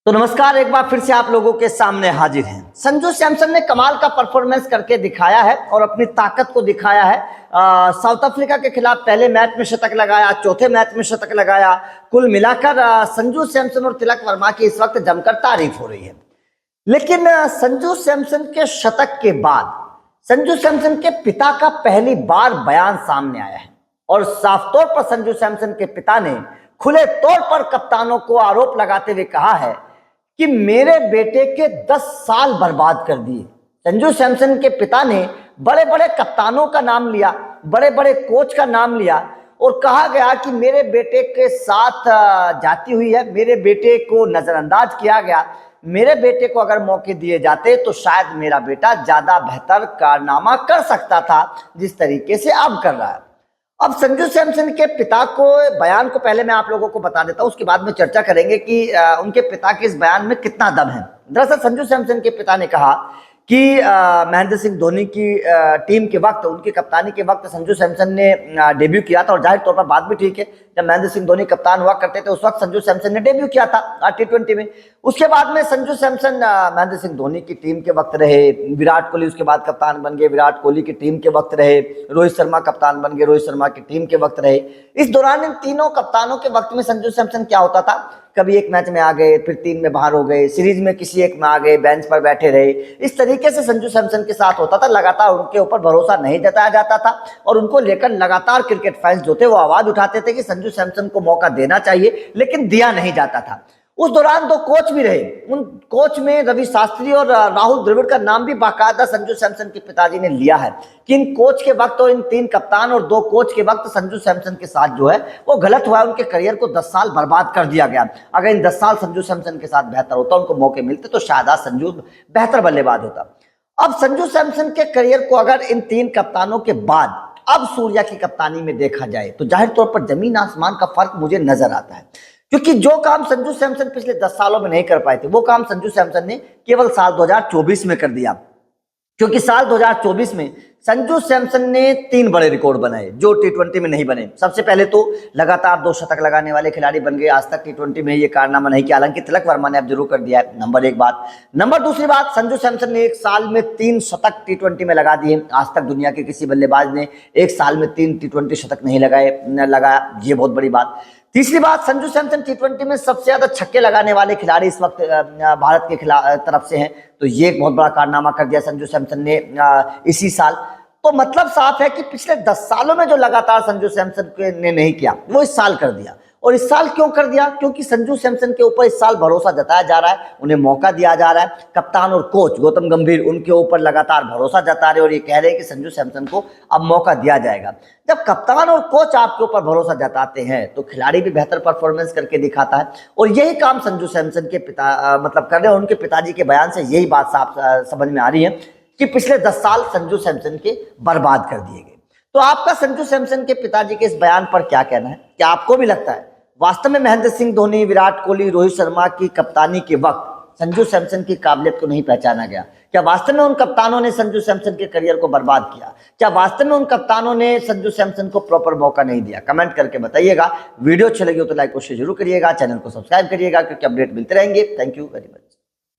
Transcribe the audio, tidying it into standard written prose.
तो नमस्कार, एक बार फिर से आप लोगों के सामने हाजिर हैं। संजू सैमसन ने कमाल का परफॉर्मेंस करके दिखाया है और अपनी ताकत को दिखाया है। साउथ अफ्रीका के खिलाफ पहले मैच में शतक लगाया, चौथे मैच में शतक लगाया। कुल मिलाकर संजू सैमसन और तिलक वर्मा की इस वक्त जमकर तारीफ हो रही है। लेकिन संजू सैमसन के शतक के बाद संजू सैमसन के पिता का पहली बार बयान सामने आया है और साफ तौर पर संजू सैमसन के पिता ने खुले तौर पर कप्तानों को आरोप लगाते हुए कहा है कि मेरे बेटे के 10 साल बर्बाद कर दिए। संजू सैमसन के पिता ने बड़े बड़े कप्तानों का नाम लिया, बड़े बड़े कोच का नाम लिया और कहा गया कि मेरे बेटे के साथ जाती हुई है, मेरे बेटे को नजरअंदाज किया गया। मेरे बेटे को अगर मौके दिए जाते तो शायद मेरा बेटा ज्यादा बेहतर कारनामा कर सकता था जिस तरीके से अब कर रहा है। अब संजू सैमसन के पिता को बयान को पहले मैं आप लोगों को बता देता हूं, उसके बाद में चर्चा करेंगे कि उनके पिता के इस बयान में कितना दम है। दरअसल संजू सैमसन के पिता ने कहा कि महेंद्र सिंह धोनी की टीम के वक्त, उनकी कप्तानी के वक्त संजू सैमसन ने डेब्यू किया था और जाहिर तौर पर बात भी ठीक है, जब महेंद्र सिंह धोनी कप्तान हुआ करते थे उस वक्त संजू सैमसन ने डेब्यू किया था T20 में। उसके बाद में संजू सैमसन महेंद्र सिंह धोनी की टीम के वक्त रहे, विराट कोहली उसके बाद कप्तान बन गए, विराट कोहली की टीम के वक्त रहे, रोहित शर्मा कप्तान बन गए, रोहित शर्मा की टीम के वक्त रहे। इस दौरान इन तीनों कप्तानों के वक्त में संजू सैमसन क्या होता था, कभी एक मैच में आ गए, फिर 3 में बाहर हो गए, सीरीज में किसी एक में आ गए, बेंच पर बैठे रहे। इस तरीके से संजू सैमसन के साथ होता था, लगातार उनके ऊपर भरोसा नहीं जताया जाता था और उनको लेकर लगातार क्रिकेट फैंस जो थे वो आवाज उठाते थे कि संजू सैमसन को मौका देना चाहिए, लेकिन दिया नहीं जाता था। उस दौरान 2 कोच भी रहे, उन कोच में रवि शास्त्री और राहुल द्रविड़ का नाम भी बाकायदा संजू सैमसन के पिताजी ने लिया है कि इन कोच के वक्त और इन 3 कप्तान और 2 कोच के वक्त संजू सैमसन के साथ जो है वो गलत हुआ है। उनके करियर को 10 साल बर्बाद कर दिया गया। अगर इन 10 साल संजू सैमसन के साथ बेहतर होता, उनको मौके मिलते तो शायद आज संजू बेहतर बल्लेबाज होता। अब संजू सैमसन के करियर को अगर इन 3 कप्तानों के बाद अब सूर्या की कप्तानी में देखा जाए तो जाहिर तौर पर जमीन आसमान का फर्क मुझे नजर आता है, क्योंकि जो काम संजू सैमसन पिछले 10 सालों में नहीं कर पाए थे वो काम संजू सैमसन ने केवल साल 2024 में कर दिया। क्योंकि साल 2024 में संजू सैमसन ने 3 बड़े रिकॉर्ड बनाए जो T20 में नहीं बने। सबसे पहले तो लगातार 2 शतक लगाने वाले खिलाड़ी बन गए। आज तक T20 में ये कारनामा नहीं किया, हालांकि तिलक वर्मा ने अब जरूर कर दिया है। नंबर 1 बात। नंबर दूसरी बात, संजू सैमसन ने एक साल में 3 शतक T20 में लगा दिए। आज तक दुनिया के किसी बल्लेबाज ने एक साल में 3 T20 शतक नहीं लगाया, ये बहुत बड़ी बात। तीसरी बात, संजू सैमसन T20 में सबसे ज्यादा छक्के लगाने वाले खिलाड़ी इस वक्त भारत के तरफ से हैं, तो ये एक बहुत बड़ा कारनामा कर दिया संजू सैमसन ने इसी साल। तो मतलब साफ है कि पिछले 10 सालों में जो लगातार संजू सैमसन ने नहीं किया वो इस साल कर दिया। और इस साल क्यों कर दिया? क्योंकि संजू सैमसन के ऊपर इस साल भरोसा जताया जा रहा है, उन्हें मौका दिया जा रहा है। कप्तान और कोच गौतम गंभीर उनके ऊपर लगातार भरोसा जता रहे और ये कह रहे हैं कि संजू सैमसन को अब मौका दिया जाएगा। जब कप्तान और कोच आपके ऊपर भरोसा जताते हैं तो खिलाड़ी भी बेहतर परफॉर्मेंस करके दिखाता है और यही काम संजू सैमसन के पिता मतलब कर रहे हैं। उनके पिताजी के बयान से यही बात साफ समझ में आ रही है कि पिछले 10 साल संजू सैमसन के बर्बाद कर दिए गए। तो आपका संजू सैमसन के पिताजी के इस बयान पर क्या कहना है? क्या आपको भी लगता है वास्तव में महेंद्र सिंह धोनी, विराट कोहली, रोहित शर्मा की कप्तानी के वक्त संजू सैमसन की काबिलियत को नहीं पहचाना गया? क्या वास्तव में उन कप्तानों ने संजू सैमसन के करियर को बर्बाद किया? क्या वास्तव में उन कप्तानों ने संजू सैमसन को प्रॉपर मौका नहीं दिया? कमेंट करके बताइएगा। वीडियो अच्छी लगी हो तो लाइक और शेयर जरूर करिएगा, चैनल को सब्सक्राइब करिएगा क्योंकि अपडेट मिलते रहेंगे। Thank you very much.